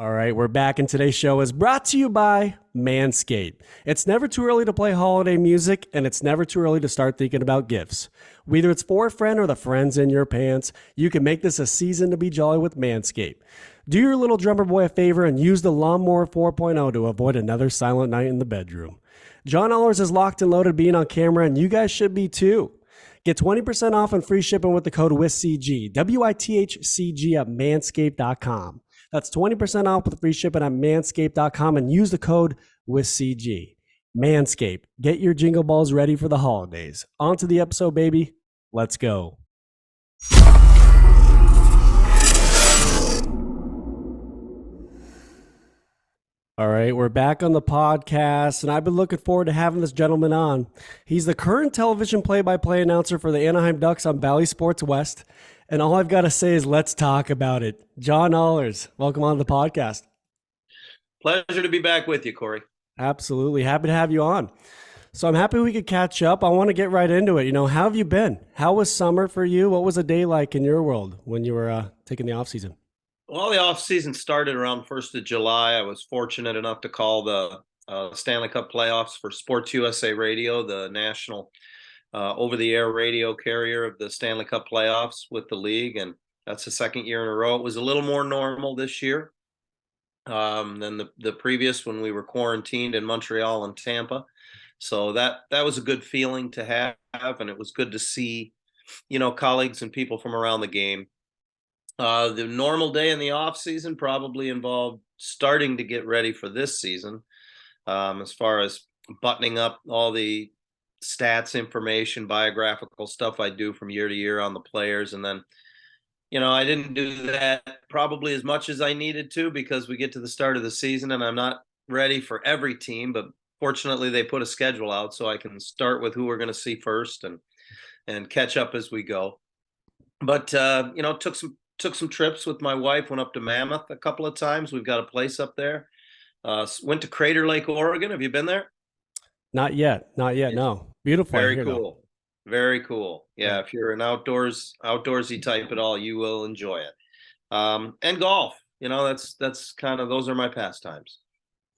All right, we're back, and today's show is brought to you by Manscaped. It's never too early to play holiday music, and it's never too early to start thinking about gifts. Whether it's for a friend or the friends in your pants, you can make this a season to be jolly with Manscaped. Do your little drummer boy a favor and use the Lawnmower 4.0 to avoid another silent night in the bedroom. John Ahlers is locked and loaded being on camera, and you guys should be too. Get 20% off and free shipping with the code WITHCG, WITHCG at manscaped.com. That's 20% off with free shipping at manscaped.com and use the code WITHCG. Manscaped, get your jingle balls ready for the holidays. On to the episode, baby. Let's go. All right, we're back on the podcast, and I've been looking forward to having this gentleman on. He's the current television play-by-play announcer for the Anaheim Ducks on Bally Sports West, and all I've got to say is let's talk about it. John Ahlers, welcome on the podcast. Pleasure to be back with you, Corey. Absolutely. Happy to have you on. So I'm happy we could catch up. I want to get right into it. How have you been? How was summer for you? What was a day like in your world when you were taking the off-season? Well, the off-season started around 1st of July. I was fortunate enough to call the Stanley Cup playoffs for Sports USA Radio, the national over-the-air radio carrier of the Stanley Cup playoffs with the league, and that's the second year in a row. It was a little more normal this year than the previous when we were quarantined in Montreal and Tampa. So that was a good feeling to have, and it was good to see, colleagues and people from around the game. The normal day in the off season probably involved starting to get ready for this season, as far as buttoning up all the stats, information, biographical stuff I do from year to year on the players. And then, I didn't do that probably as much as I needed to because we get to the start of the season and I'm not ready for every team, but fortunately they put a schedule out so I can start with who we're going to see first and catch up as we go. But, took some trips with my wife, went up to Mammoth a couple of times. We've got a place up there. Went to Crater Lake, Oregon. Have you been there? Not yet. No. Beautiful. Very cool. Though. Very cool. Yeah. If you're an outdoorsy type at all, you will enjoy it. And golf, that's kind of, those are my pastimes.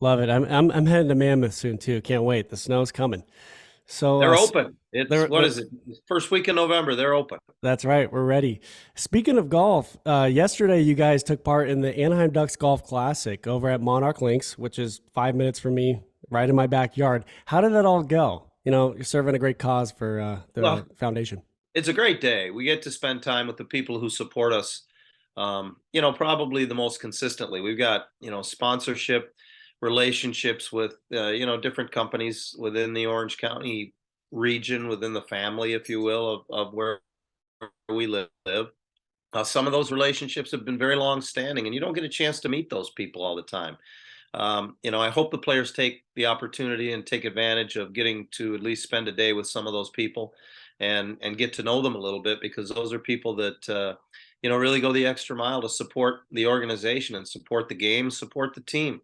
Love it. I'm heading to Mammoth soon too. Can't wait. The snow's coming. So they're open. Is it? First week in November, they're open. That's right. We're ready. Speaking of golf, yesterday you guys took part in the Anaheim Ducks Golf Classic over at Monarch Links, which is 5 minutes from me, right in my backyard. How did that all go? You're serving a great cause for the foundation. It's a great day. We get to spend time with the people who support us, probably the most consistently. We've got, sponsorship relationships with different companies within the Orange County region, within the family, if you will, of where we live. Some of those relationships have been very long standing, and you don't get a chance to meet those people all the time. I hope the players take the opportunity and take advantage of getting to at least spend a day with some of those people and get to know them a little bit, because those are people that really go the extra mile to support the organization and support the game, support the team.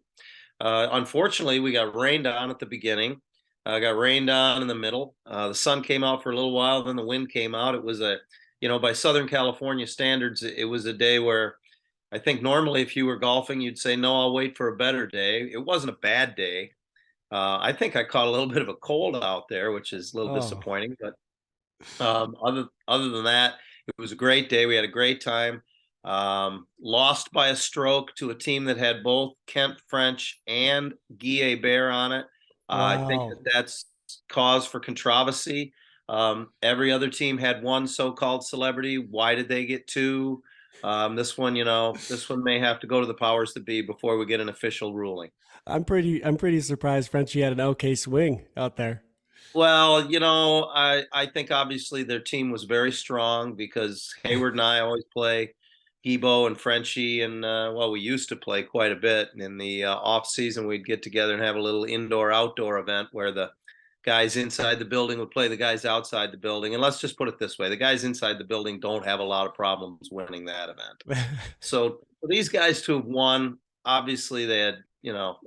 Unfortunately, we got rained on at the beginning, got rained on in the middle. The sun came out for a little while, then the wind came out. It was by Southern California standards, it was a day where I think normally if you were golfing, you'd say, no, I'll wait for a better day. It wasn't a bad day. I think I caught a little bit of a cold out there, which is a little disappointing. But other than that, it was a great day. We had a great time. Lost by a stroke to a team that had both Kent French and Guy Hebert on it. Wow. I think that's cause for controversy. Every other team had one so-called celebrity. Why did they get two? This one may have to go to the powers that be before we get an official ruling. I'm pretty surprised Frenchie had an okay swing out there. Well, I think obviously their team was very strong because Hayward and I always play Gibo and Frenchie, and we used to play quite a bit. And in the off season, we'd get together and have a little indoor-outdoor event where the guys inside the building would play the guys outside the building. And let's just put it this way: the guys inside the building don't have a lot of problems winning that event. So for these guys to have won, obviously they had,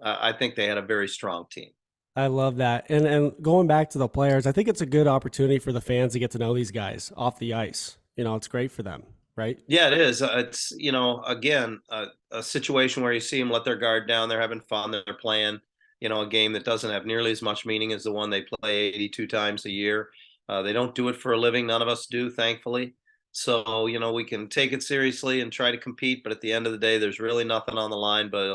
I think they had a very strong team. I love that. And going back to the players, I think it's a good opportunity for the fans to get to know these guys off the ice. It's great for them. right? Yeah, it is. It's, again, a situation where you see them let their guard down. They're having fun. They're playing, a game that doesn't have nearly as much meaning as the one they play 82 times a year. They don't do it for a living. None of us do, thankfully. So, we can take it seriously and try to compete. But at the end of the day, there's really nothing on the line but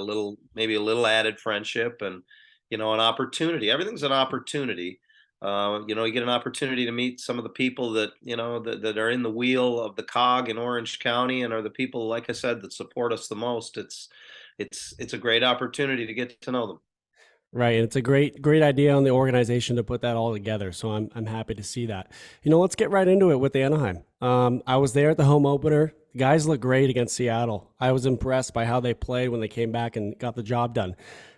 maybe a little added friendship and, an opportunity. Everything's an opportunity. You get an opportunity to meet some of the people that that are in the wheel of the cog in Orange County and are the people, like I said, that support us the most. It's a great opportunity to get to know them. Right, and it's a great idea on the organization to put that all together. So I'm happy to see that. Let's get right into it with the Anaheim. I was there at the home opener. The guys look great against Seattle. I was impressed by how they played when they came back and got the job done.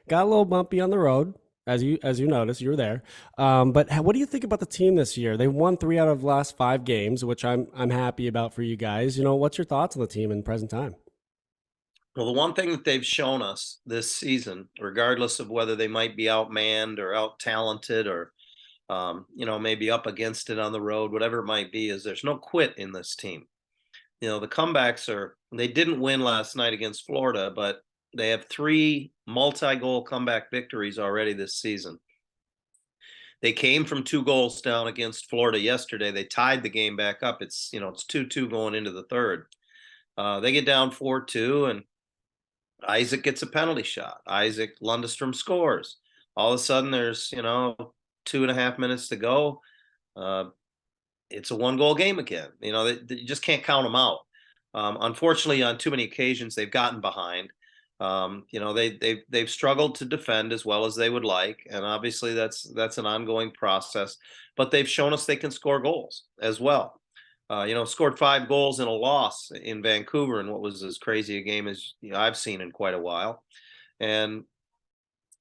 Got a little bumpy on the road, as you noticed. You were there. But what do you think about the team this year? They won 3 out of the last 5 games, which I'm happy about for you guys. What's your thoughts on the team in present time? Well, the one thing that they've shown us this season, regardless of whether they might be outmanned or out talented or maybe up against it on the road, whatever it might be, is there's no quit in this team. The comebacks they didn't win last night against Florida, but they have 3 multi-goal comeback victories already this season. They came from 2 goals down against Florida yesterday. They tied the game back up. It's 2-2 going into the third. They get down 4-2, and Isaac gets a penalty shot. Isaac Lundestrom scores. All of a sudden, there's 2.5 minutes to go. It's a 1-goal game again. You just can't count them out. Unfortunately, on too many occasions, they've gotten behind. They've struggled to defend as well as they would like, and obviously that's an ongoing process. But they've shown us they can score goals as well. Scored 5 goals in a loss in Vancouver in what was as crazy a game as I've seen in quite a while. And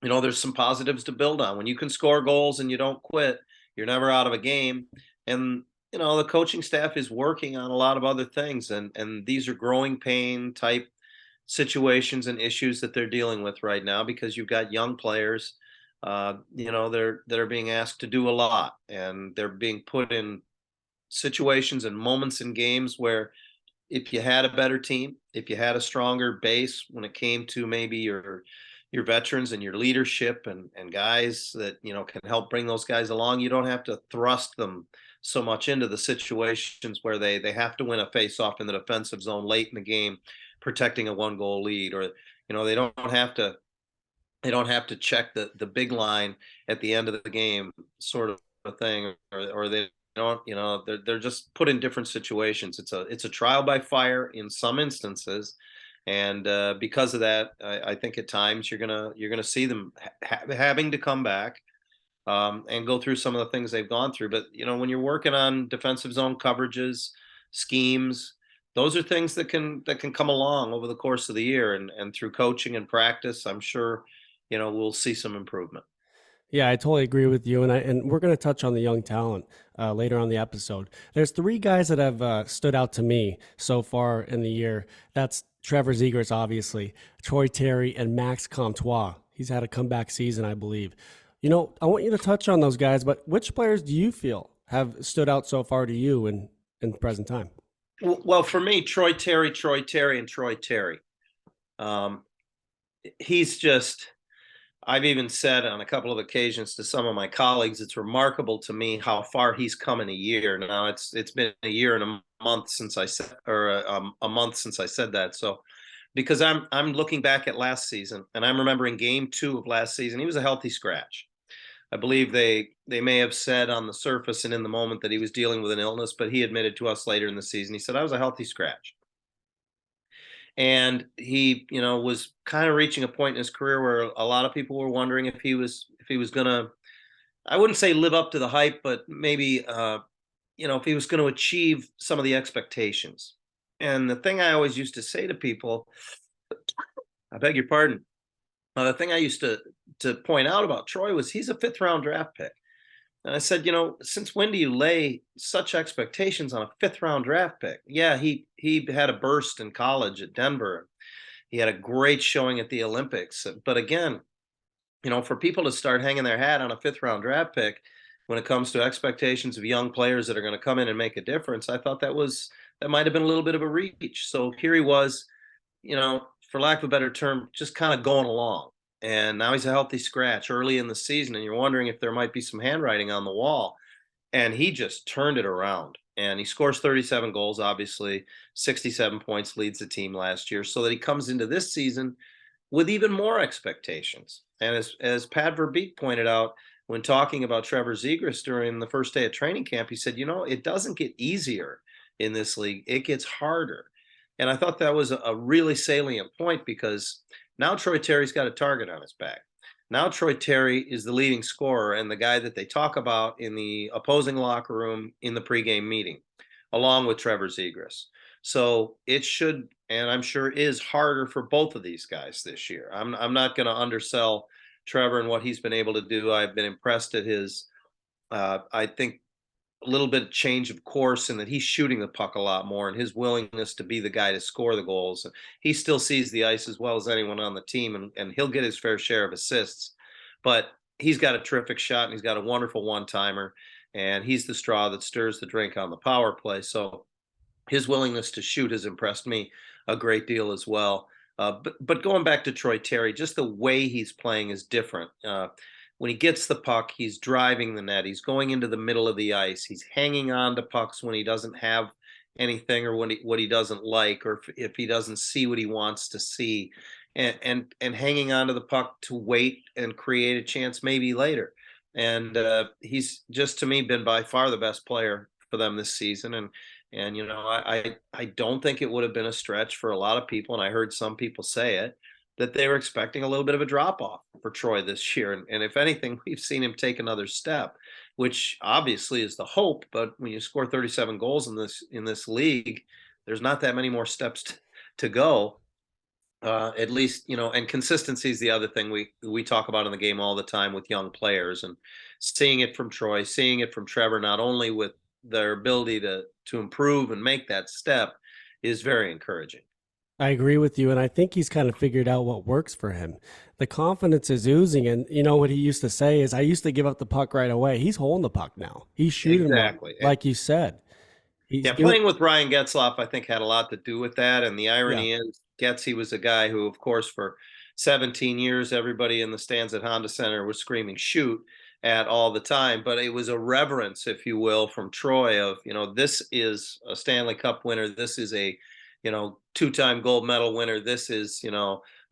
there's some positives to build on. When you can score goals and you don't quit, you're never out of a game. And the coaching staff is working on a lot of other things, and these are growing pain type situations and issues that they're dealing with right now because you've got young players, they're being asked to do a lot, and they're being put in situations and moments in games where if you had a better team, if you had a stronger base when it came to maybe your veterans and your leadership and guys that can help bring those guys along, you don't have to thrust them so much into the situations where they have to win a face-off in the defensive zone late in the game, protecting a 1-goal lead, or they don't have to check the big line at the end of the game, sort of a thing, or they don't, they're just put in different situations. It's a trial by fire in some instances, and because of that, I think at times you're gonna see them having to come back and go through some of the things they've gone through. But when you're working on defensive zone coverages, schemes, those are things that can come along over the course of the year, and through coaching and practice, I'm sure we'll see some improvement. Yeah, I totally agree with you, and we're going to touch on the young talent later on the episode. There's 3 guys that have stood out to me so far in the year. That's Trevor Zegras, obviously, Troy Terry, and Max Comtois. He's had a comeback season, I believe. I want you to touch on those guys, but which players do you feel have stood out so far to you in present time? Well, for me, Troy Terry, and Troy Terry. He's just. I've even said on a couple of occasions to some of my colleagues, it's remarkable to me how far he's come in a year. Now it's been a year and a month since I said, or a month since I said that. So, because I'm looking back at last season, and I'm remembering game 2 of last season, he was a healthy scratch. I believe they may have said on the surface and in the moment that he was dealing with an illness, but he admitted to us later in the season, he said, I was a healthy scratch. And he was kind of reaching a point in his career where a lot of people were wondering if he was gonna, I wouldn't say live up to the hype, but maybe if he was going to achieve some of the expectations. And the thing I always used to say to people, I beg your pardon, the thing I used to point out about Troy was he's a 5th-round draft pick. And I said, since when do you lay such expectations on a 5th-round draft pick? Yeah, he had a burst in college at Denver. He had a great showing at the Olympics. But again, for people to start hanging their hat on a 5th-round draft pick when it comes to expectations of young players that are going to come in and make a difference, I thought that was that might have been a little bit of a reach. So here he was, for lack of a better term, just kind of going along. And now he's a healthy scratch early in the season, and you're wondering if there might be some handwriting on the wall. And he just turned it around. And he scores 37 goals, obviously, 67 points, leads the team last year, so that he comes into this season with even more expectations. And as Pat Verbeek pointed out when talking about Trevor Zegras during the first day of training camp, he said, it doesn't get easier in this league, it gets harder. And I thought that was a really salient point, because now Troy Terry's got a target on his back. Now Troy Terry is the leading scorer and the guy that they talk about in the opposing locker room in the pregame meeting, along with Trevor Zegras. So it should, and I'm sure is, harder for both of these guys this year. I'm not going to undersell Trevor and what he's been able to do. I've been impressed at his, I think, a little bit of change of course, and that he's shooting the puck a lot more, and his willingness to be the guy to score the goals. He still sees the ice as well as anyone on the team, and he'll get his fair share of assists. But he's got a terrific shot, and he's got a wonderful one-timer, and he's the straw that stirs the drink on the power play. So his willingness to shoot has impressed me a great deal as well. But going back to Troy Terry, just the way he's playing is different. When he gets the puck, he's driving the net. He's going into the middle of the ice. He's hanging on to pucks when he doesn't have anything, or when what he doesn't like, or if he doesn't see what he wants to see, and hanging on to the puck to wait and create a chance maybe later. And he's just, to me, been by far the best player for them this season. And I don't think it would have been a stretch for a lot of people, and I heard some people say it, that they were expecting a little bit of a drop off for Troy this year. And if anything, we've seen him take another step, which obviously is the hope. But when you score 37 goals in this league, there's not that many more steps to go. At least, and consistency is the other thing we talk about in the game all the time with young players, and seeing it from Troy, seeing it from Trevor, not only with their ability to improve and make that step, is very encouraging. I agree with you, and I think he's kind of figured out what works for him. The confidence is oozing, and what he used to say is, "I used to give up the puck right away." He's holding the puck now. He's shooting Exactly. like you said. He's Yeah, doing, playing with Ryan Getzlaf, I think, had a lot to do with that. And the yeah, irony is, Getzy was a guy who, of course, for 17 years, everybody in the stands at Honda Center was screaming "shoot" at all the time. But it was a reverence, if you will, from Troy of, this is a Stanley Cup winner. This is a, two-time gold medal winner. This is,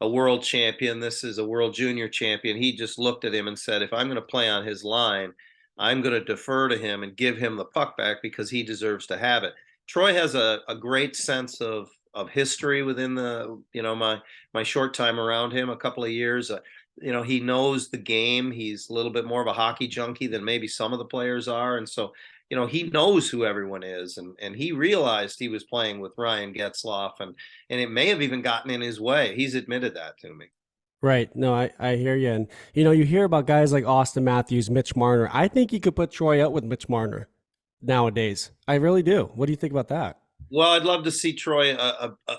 a world champion. This is a world junior champion. He just looked at him and said, if I'm going to play on his line, I'm going to defer to him and give him the puck back, because he deserves to have it. Troy has a great sense of history within the, my short time around him, a couple of years. He knows the game. He's a little bit more of a hockey junkie than maybe some of the players are. And so, he knows who everyone is, and he realized he was playing with Ryan Getzlaf, and it may have even gotten in his way. He's admitted that to me. right. No, I hear you, and you hear about guys like Austin Matthews, Mitch Marner. I think you could put Troy out with Mitch Marner nowadays. I really do. What do you think about that? Well, I'd love to see Troy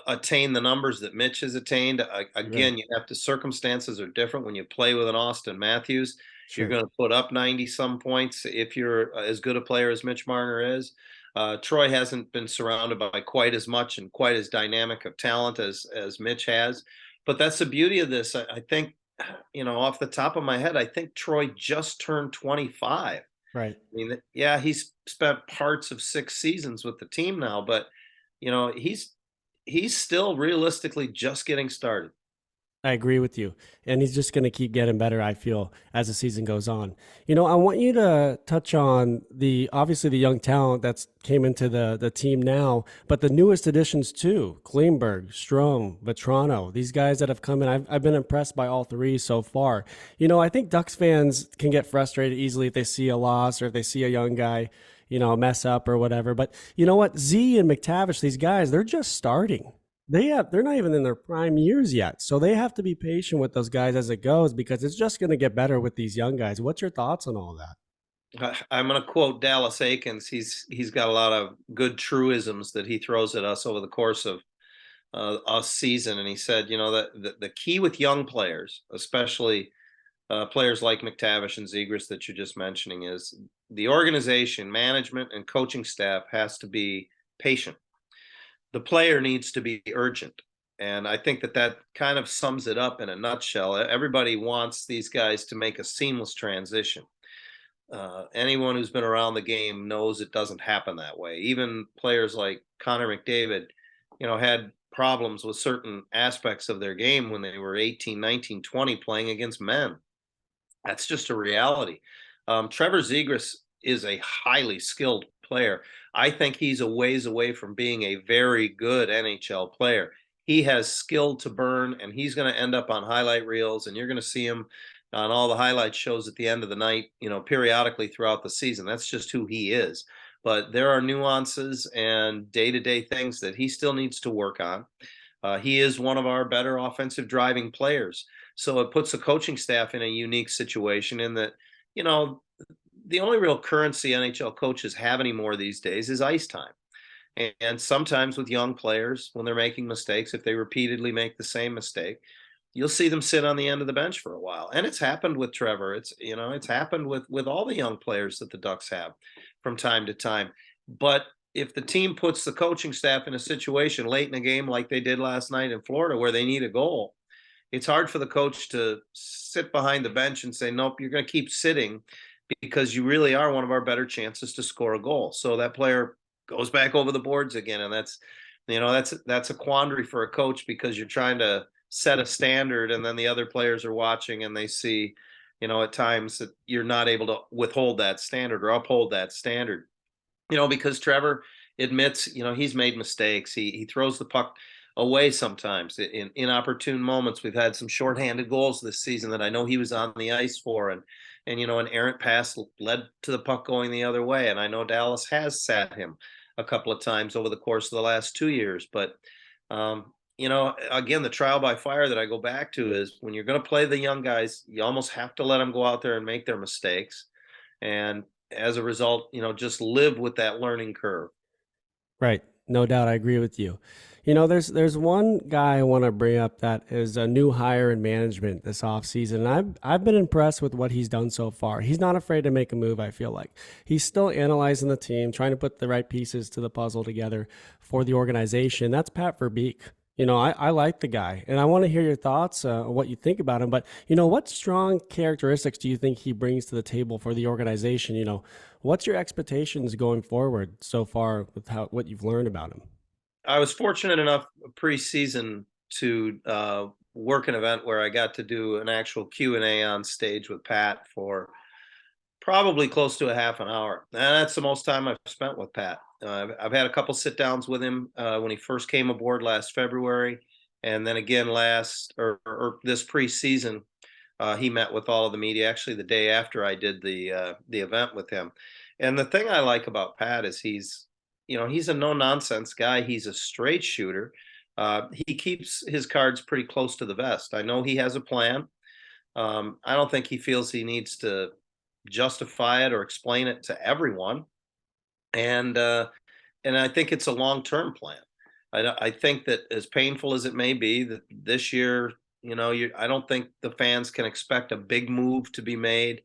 attain the numbers that Mitch has attained. Right. Again, you have to, circumstances are different when you play with an Austin Matthews. You're Sure. going to put up 90 some points if you're as good a player as Mitch Marner is. Troy hasn't been surrounded by quite as much and quite as dynamic of talent as Mitch has. But that's the beauty of this. I think, off the top of my head, I think Troy just turned 25. Right. I mean, yeah, he's spent parts of 6 seasons with the team now, but he's still realistically just getting started. I agree with you. And he's just going to keep getting better, I feel, as the season goes on. I want you to touch on obviously the young talent that's came into the team now, but the newest additions too: Klingberg, Strom, Vetrano, these guys that have come in. I've been impressed by all three so far. I think Ducks fans can get frustrated easily if they see a loss or if they see a young guy, mess up or whatever. But you know what? Z and McTavish, these guys, they're just starting. They're not even in their prime years yet. So they have to be patient with those guys as it goes, because it's just going to get better with these young guys. What's your thoughts on all that? I'm going to quote Dallas Aikens. He's got a lot of good truisms that he throws at us over the course of a season, and he said, that the key with young players, especially players like McTavish and Zegras that you're just mentioning, is the organization, management, and coaching staff has to be patient. The player needs to be urgent. And I think that that kind of sums it up in a nutshell. Everybody wants these guys to make a seamless transition. Anyone who's been around the game knows it doesn't happen that way. Even players like Connor McDavid, had problems with certain aspects of their game when they were 18, 19, 20 playing against men. That's just a reality. Trevor Zegras is a highly skilled player. I think he's a ways away from being a very good NHL player. He has skill to burn, and he's going to end up on highlight reels, and you're going to see him on all the highlight shows at the end of the night, periodically throughout the season. That's just who he is. But there are nuances and day-to-day things that he still needs to work on. He is one of our better offensive driving players. So it puts the coaching staff in a unique situation in that, you know, the only real currency NHL coaches have anymore these days is ice time. And sometimes with young players, when they're making mistakes, if they repeatedly make the same mistake, you'll see them sit on the end of the bench for a while. And it's happened with Trevor. It's happened with all the young players that the Ducks have from time to time. But if the team puts the coaching staff in a situation late in a game like they did last night in Florida where they need a goal, it's hard for the coach to sit behind the bench and say, nope, you're going to keep sitting because you really are one of our better chances to score a goal. So that player goes back over the boards again. And that's a quandary for a coach because you're trying to set a standard and then the other players are watching and they see, at times that you're not able to withhold that standard or uphold that standard, because Trevor admits, he's made mistakes. He throws the puck away sometimes in inopportune moments. We've had some shorthanded goals this season that I know he was on the ice for, and an errant pass led to the puck going the other way. And I know Dallas has sat him a couple of times over the course of the last 2 years. But again, the trial by fire that I go back to is when you're going to play the young guys, you almost have to let them go out there and make their mistakes. And as a result, just live with that learning curve. Right. No doubt. I agree with you. There's one guy I want to bring up that is a new hire in management this offseason. And I've been impressed with what he's done so far. He's not afraid to make a move, I feel like. He's still analyzing the team, trying to put the right pieces to the puzzle together for the organization. That's Pat Verbeek. I like the guy, and I want to hear your thoughts on what you think about him. But, what strong characteristics do you think he brings to the table for the organization? What's your expectations going forward so far with what you've learned about him? I was fortunate enough preseason to work an event where I got to do an actual Q&A on stage with Pat for probably close to a half an hour. And that's the most time I've spent with Pat. I've had a couple sit downs with him when he first came aboard last February. And then again or this preseason, he met with all of the media actually the day after I did the event with him. And the thing I like about Pat is he's a no nonsense guy. He's a straight shooter. He keeps his cards pretty close to the vest. I know he has a plan. I don't think he feels he needs to justify it or explain it to everyone. And I think it's a long-term plan. I think that as painful as it may be, that this year, I don't think the fans can expect a big move to be made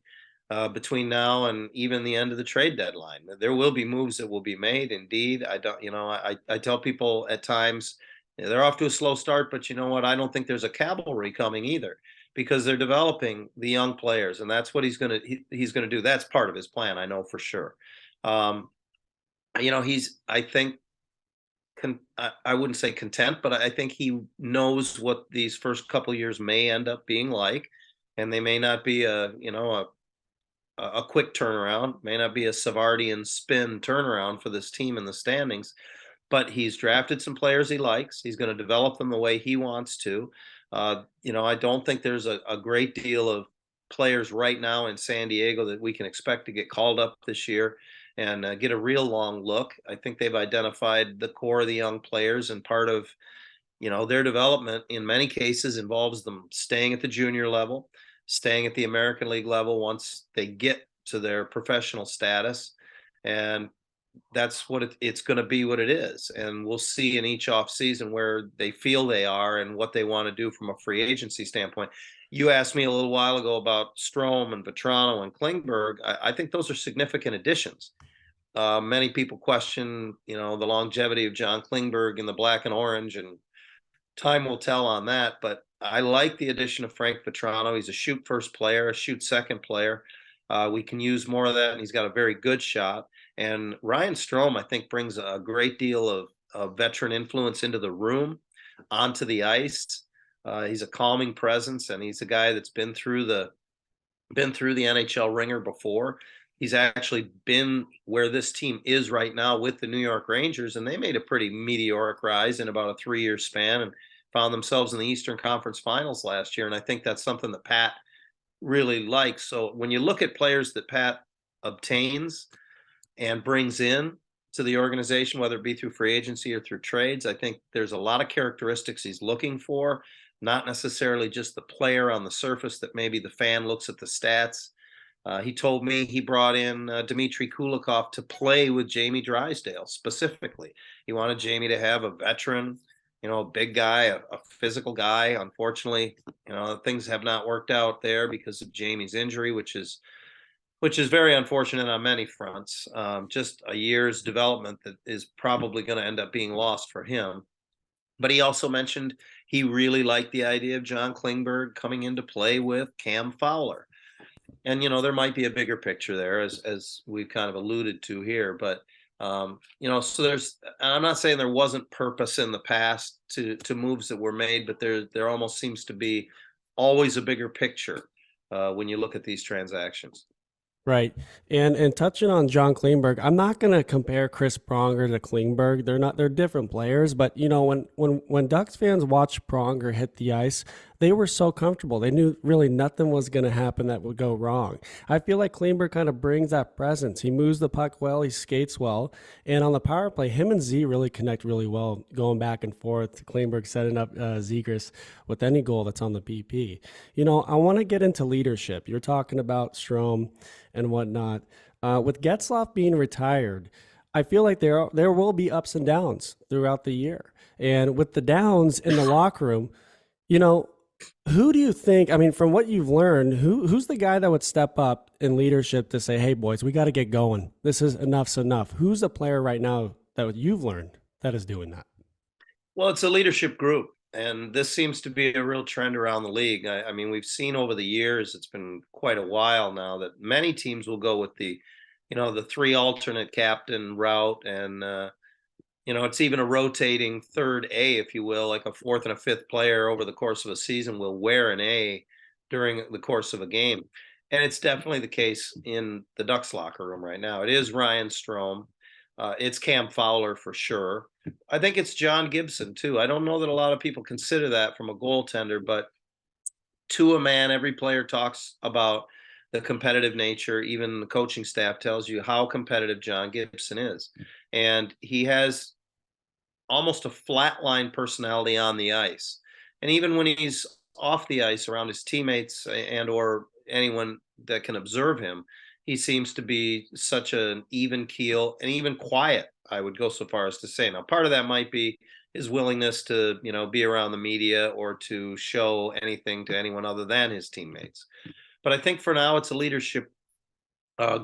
between now and even the end of the trade deadline. There will be moves that will be made. Indeed, I don't. I tell people at times they're off to a slow start, but you know what? I don't think there's a cavalry coming either because they're developing the young players, and that's what he's gonna do. That's part of his plan. I know for sure. Um, he's I think I wouldn't say content, but I think he knows what these first couple years may end up being like, and they may not be a quick turnaround, may not be a Savardian spin turnaround for this team in the standings, but he's drafted some players he likes. He's going to develop them the way he wants to. I don't think there's a great deal of players right now in San Diego that we can expect to get called up this year and get a real long look. I think they've identified the core of the young players, and part of their development in many cases involves them staying at the junior level, staying at the American League level once they get to their professional status. And that's what it's going to be what it is. And we'll see in each off season where they feel they are and what they want to do from a free agency standpoint. You asked me a little while ago about Strome and Vetrano and Klingberg. I think those are significant additions. Many people question, the longevity of John Klingberg in the black and orange, and time will tell on that. But I like the addition of Frank Petrano. He's a shoot first player, a shoot second player. We can use more of that, and he's got a very good shot. And Ryan Strome, I think, brings a great deal of veteran influence into the room, onto the ice. He's a calming presence, and he's a guy that's been through the NHL ringer before. He's actually been where this team is right now with the New York Rangers, and they made a pretty meteoric rise in about a 3-year span and found themselves in the Eastern Conference Finals last year. And I think that's something that Pat really likes. So when you look at players that Pat obtains and brings in to the organization, whether it be through free agency or through trades, I think there's a lot of characteristics he's looking for, not necessarily just the player on the surface that maybe the fan looks at the stats. He told me he brought in Dmitry Kulikov to play with Jamie Drysdale specifically. He wanted Jamie to have a veteran, a big guy, a physical guy. Unfortunately, things have not worked out there because of Jamie's injury, which is very unfortunate on many fronts. Just a year's development that is probably going to end up being lost for him. But he also mentioned he really liked the idea of John Klingberg coming into play with Cam Fowler. And, there might be a bigger picture there, as we've kind of alluded to here. But, so I'm not saying there wasn't purpose in the past to moves that were made, but there almost seems to be always a bigger picture when you look at these transactions. Right. And touching on John Klingberg, I'm not going to compare Chris Pronger to Klingberg. They're different players, but when Ducks fans watched Pronger hit the ice, they were so comfortable. They knew really nothing was going to happen that would go wrong. I feel like Klingberg kind of brings that presence. He moves the puck well, he skates well, and on the power play, him and Z really connect really well, going back and forth. Klingberg setting up Zegras with any goal that's on the PP. I want to get into leadership. You're talking about Strome and whatnot. With Getzlaf being retired, I feel like there will be ups and downs throughout the year. And with the downs in the locker room, who do you think, I mean, from what you've learned, who's the guy that would step up in leadership to say, hey, boys, we got to get going. This is enough's enough. Who's the player right now that you've learned that is doing that? Well, it's a leadership group, and this seems to be a real trend around the league. I mean, we've seen over the years, it's been quite a while now, that many teams will go with the 3 alternate captain route, and it's even a rotating third A, if you will, like a 4th and a 5th player over the course of a season will wear an A during the course of a game. And it's definitely the case in the Ducks locker room right now. It is Ryan Strome. It's Cam Fowler for sure. I think it's John Gibson too. I don't know that a lot of people consider that from a goaltender, but to a man, every player talks about the competitive nature. Even the coaching staff tells you how competitive John Gibson is. And he has almost a flatline personality on the ice. And even when he's off the ice around his teammates and or anyone that can observe him, he seems to be such an even keel and even quiet, I would go so far as to say. Now, part of that might be his willingness to, be around the media or to show anything to anyone other than his teammates. But I think for now, it's a leadership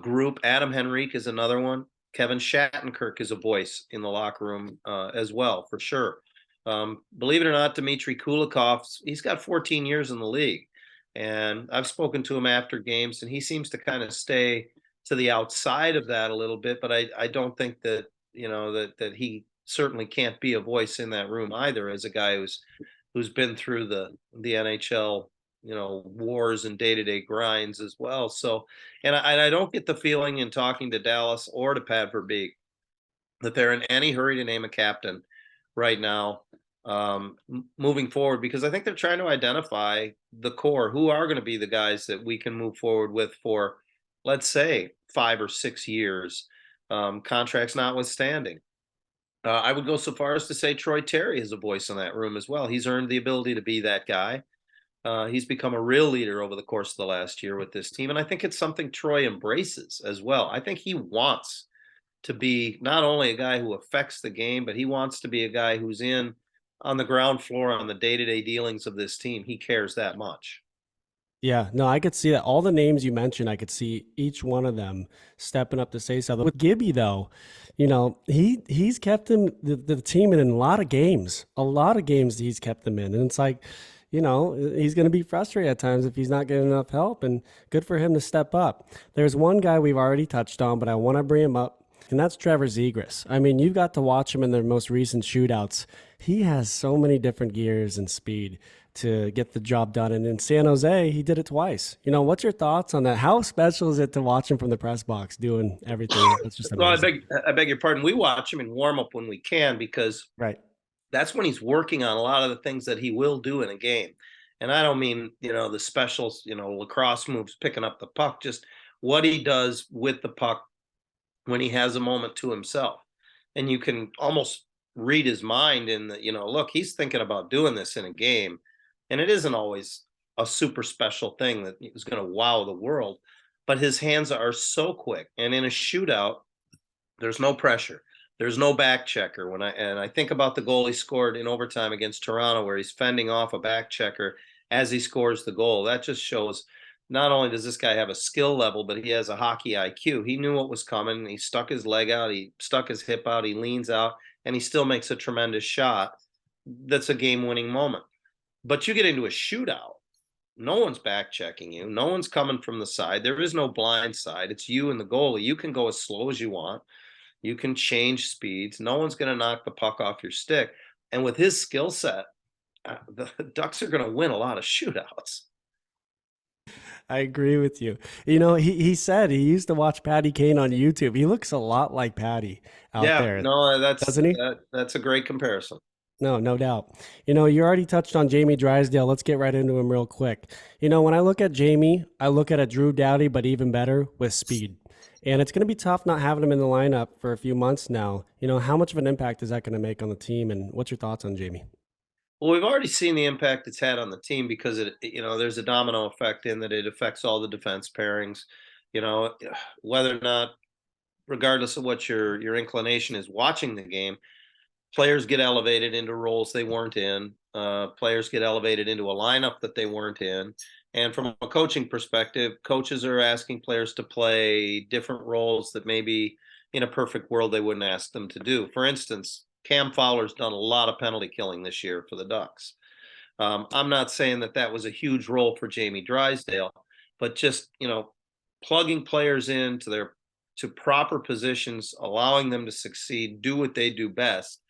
group. Adam Henrique is another one. Kevin Shattenkirk is a voice in the locker room as well, for sure. Believe it or not, Dmitry Kulikov, he's got 14 years in the league. And I've spoken to him after games, and he seems to kind of stay to the outside of that a little bit. But I don't think that, that he certainly can't be a voice in that room either, as a guy who's been through the NHL, wars and day-to-day grinds as well. So, and I don't get the feeling in talking to Dallas or to Pat Verbeek that they're in any hurry to name a captain right now, moving forward, because I think they're trying to identify the core, who are going to be the guys that we can move forward with for, let's say, 5 or 6 years, contracts notwithstanding. I would go so far as to say Troy Terry is a voice in that room as well. He's earned the ability to be that guy. He's become a real leader over the course of the last year with this team. And I think it's something Troy embraces as well. I think he wants to be not only a guy who affects the game, but he wants to be a guy who's in on the ground floor on the day-to-day dealings of this team. He cares that much. Yeah, no, I could see that. All the names you mentioned, I could see each one of them stepping up to say something. With Gibby, though, he's kept the team in a lot of games. A lot of games he's kept them in, and it's like, he's going to be frustrated at times if he's not getting enough help. And good for him to step up. There's one guy we've already touched on, but I want to bring him up, and that's Trevor Zegras. I mean, you got to watch him in their most recent shootouts. He has so many different gears and speed to get the job done. And in San Jose, he did it twice. What's your thoughts on that? How special is it to watch him from the press box doing everything? That's just Well, amazing. I beg your pardon. We watch him in warm up when we can because Right. that's when he's working on a lot of the things that he will do in a game. And I don't mean, the specials, lacrosse moves, picking up the puck, just what he does with the puck when he has a moment to himself. And you can almost read his mind in the, look, he's thinking about doing this in a game. And it isn't always a super special thing that is going to wow the world, but his hands are so quick. And in a shootout, there's no pressure. There's no back checker. I think about the goal he scored in overtime against Toronto, where he's fending off a back checker as he scores the goal. That just shows not only does this guy have a skill level, but he has a hockey IQ. He knew what was coming. He stuck his leg out. He stuck his hip out. He leans out, and he still makes a tremendous shot. That's a game-winning moment. But you get into a shootout. No one's back checking you. No one's coming from the side. There is no blind side. It's you and the goalie. You can go as slow as you want. You can change speeds. No one's going to knock the puck off your stick. And with his skill set, the Ducks are going to win a lot of shootouts. I agree with you. He said he used to watch Patty Kane on YouTube. He looks a lot like Patty out Yeah, there, no, doesn't he? that's a great comparison. No, no doubt. You already touched on Jamie Drysdale. Let's get right into him real quick. When I look at Jamie, I look at a Drew Doughty, but even better with speed. And it's going to be tough not having him in the lineup for a few months now. How much of an impact is that going to make on the team? And what's your thoughts on Jamie? Well, we've already seen the impact it's had on the team because there's a domino effect in that it affects all the defense pairings. You know, whether or not, regardless of what your inclination is watching the game, players get elevated into roles they weren't in. Players get elevated into a lineup that they weren't in. And from a coaching perspective, coaches are asking players to play different roles that maybe in a perfect world they wouldn't ask them to do. For instance, Cam Fowler's done a lot of penalty killing this year for the Ducks. I'm not saying that was a huge role for Jamie Drysdale, but just plugging players into to proper positions, allowing them to succeed, do what they do best,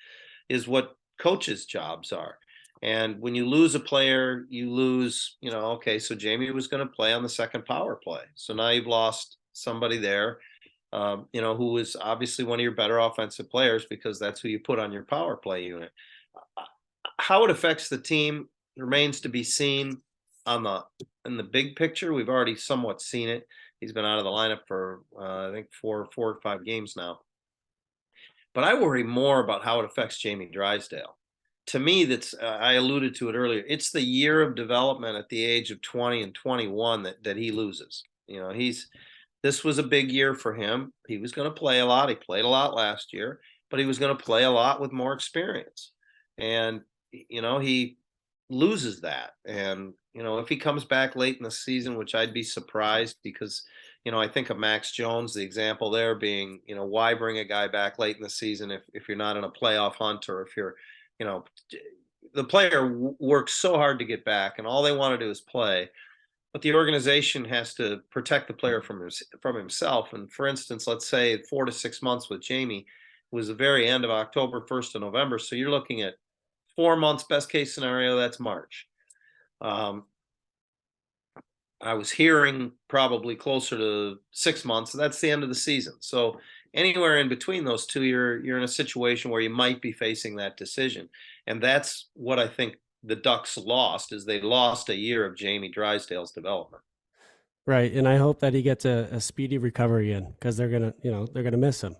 is what coaches' jobs are. And when you lose a player, you lose, okay, so Jamie was going to play on the second power play. So now you've lost somebody there, who is obviously one of your better offensive players because that's who you put on your power play unit. How it affects the team remains to be seen in the big picture. We've already somewhat seen it. He's been out of the lineup for, I think, four or five games now. But I worry more about how it affects Jamie Drysdale. To me, I alluded to it earlier. It's the year of development at the age of 20 and 21 that he loses. This was a big year for him. He was going to play a lot. He played a lot last year, but he was going to play a lot with more experience. And he loses that. And if he comes back late in the season, which I'd be surprised because I think of Max Jones, the example there being, why bring a guy back late in the season if you're not in a playoff hunt, or if you're, the player works so hard to get back and all they want to do is play. But the organization has to protect the player from himself. And for instance, let's say 4 to 6 months with Jamie was the very end of October, 1st of November. So you're looking at 4 months, best case scenario, that's March. I was hearing probably closer to 6 months. That's the end of the season. So anywhere in between those two, you're in a situation where you might be facing that decision. And that's what I think the Ducks lost, is they lost a year of Jamie Drysdale's development. Right, and I hope that he gets a speedy recovery in because they're gonna miss him.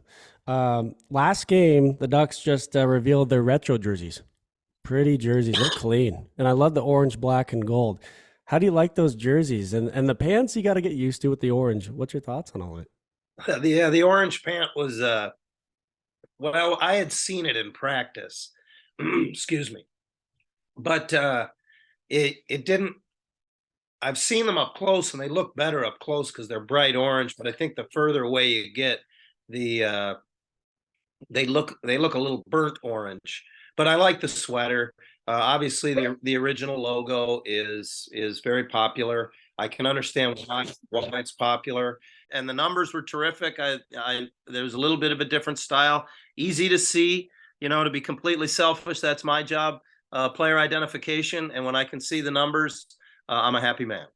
Last game, the Ducks just revealed their retro jerseys. Pretty jerseys, they're clean, and I love the orange, black, and gold. How do you like those jerseys and the pants? You got to get used to with the orange. What's your thoughts on all it? The orange pant was well, I had seen it in practice. Excuse me. But it didn't I've seen them up close, and they look better up close because they're bright orange. But I think the further away you get, the they look a little burnt orange. But I like the sweater. Obviously, the original logo is very popular. I can understand why it's popular, and the numbers were terrific. I there was a little bit of a different style, easy to see. To be completely selfish, that's my job, player identification, and when I can see the numbers, I'm a happy man.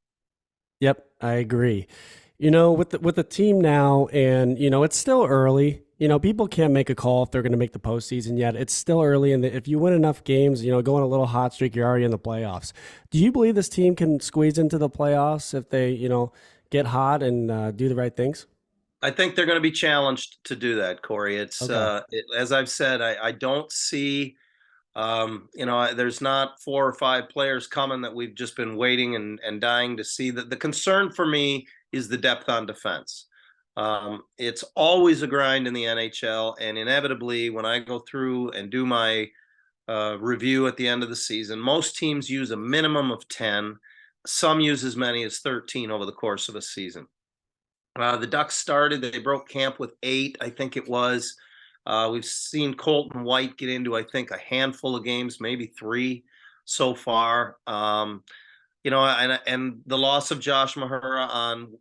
Yep, I agree. With the team now, and it's still early. People can't make a call if they're going to make the postseason yet. It's still early, and if you win enough games, go on a little hot streak, you're already in the playoffs. Do you believe this team can squeeze into the playoffs if they, get hot and do the right things? I think they're going to be challenged to do that, Corey. Okay. As I've said, I don't see. There's not 4 or 5 players coming that we've just been waiting and dying to see. That the concern for me is the depth on defense. It's always a grind in the NHL, and inevitably, when I go through and do my review at the end of the season, most teams use a minimum of 10. Some use as many as 13 over the course of a season. The Ducks started, they broke camp with 8, I think it was. We've seen Colton White get into, I think, a handful of games, maybe 3 so far. And the loss of Josh Mahura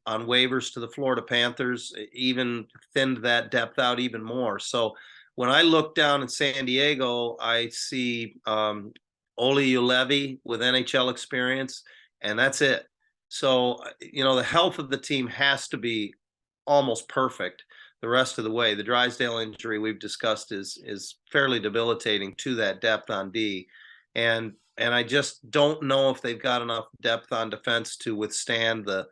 on waivers to the Florida Panthers even thinned that depth out even more. So when I look down in San Diego, I see Oli Ulevi with NHL experience, and that's it. So, the health of the team has to be almost perfect the rest of the way. The Drysdale injury we've discussed is fairly debilitating to that depth on D, and I just don't know if they've got enough depth on defense to withstand the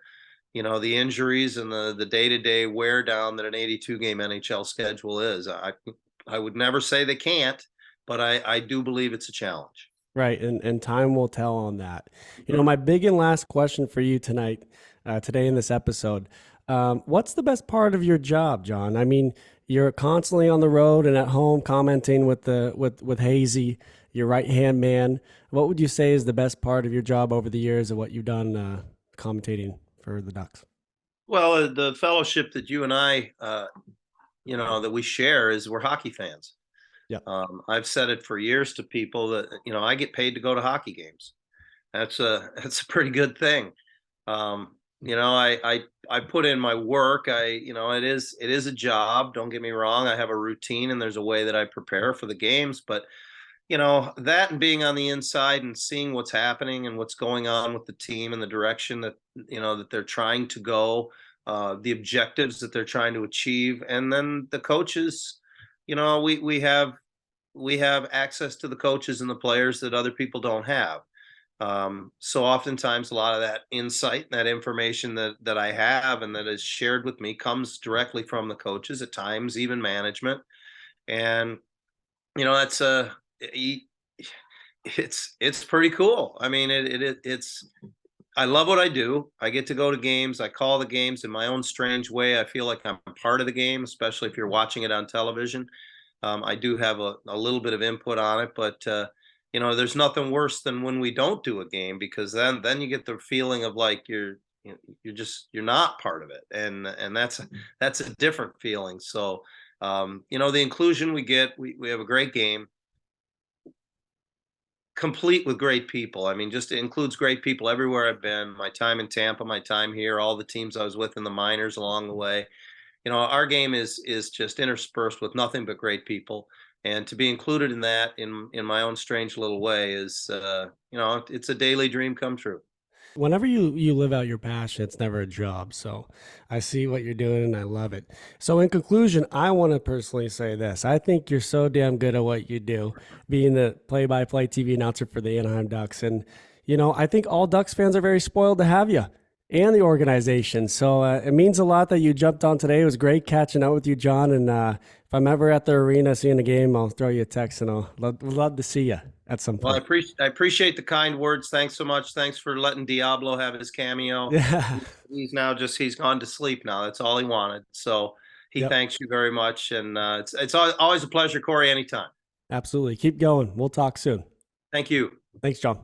injuries and the day-to-day wear down that an 82 game NHL schedule is. I would never say they can't, but I do believe it's a challenge. Right, and time will tell on that. My big and last question for you today in this episode, what's the best part of your job, John? I mean, you're constantly on the road and at home commenting with Hazy, your right hand man. What would you say is the best part of your job over the years of what you've done commentating for the Ducks? Well, the fellowship that you and I, that we share is we're hockey fans. Yeah. I've said it for years to people that I get paid to go to hockey games. That's a pretty good thing. I put in my work. It is a job. Don't get me wrong. I have a routine and there's a way that I prepare for the games. But that and being on the inside and seeing what's happening and what's going on with the team and the direction that that they're trying to go, the objectives that they're trying to achieve, and then the coaches. We have access to the coaches and the players that other people don't have. So oftentimes a lot of that insight and that information that I have and that is shared with me comes directly from the coaches, at times even management. And that's it's pretty cool. I mean, it's I love what I do. I get to go to games. I call the games in my own strange way. I feel like I'm part of the game, especially if you're watching it on television. I do have a little bit of input on it, but there's nothing worse than when we don't do a game, because then you get the feeling of like you're not part of it, and that's a different feeling. So the inclusion we get, we have a great game, complete with great people. I mean, just it includes great people everywhere I've been. My time in Tampa, my time here, all the teams I was with in the minors along the way. Our game is just interspersed with nothing but great people, and to be included in that in my own strange little way is it's a daily dream come true. Whenever you live out your passion, it's never a job. So I see what you're doing and I love it. So in conclusion, I want to personally say this. I think you're so damn good at what you do, being the play-by-play TV announcer for the Anaheim Ducks. And, I think all Ducks fans are very spoiled to have you and the organization. So it means a lot that you jumped on today. It was great catching up with you, John. And if I'm ever at the arena seeing a game, I'll throw you a text and I'll love to see you at some Well, point. I appreciate the kind words. Thanks so much. Thanks for letting Diablo have his cameo. Yeah. He's gone to sleep now. That's all he wanted. So he Yep. thanks you very much, and it's always a pleasure, Corey. Anytime. Absolutely. Keep going. We'll talk soon. Thank you. Thanks, John.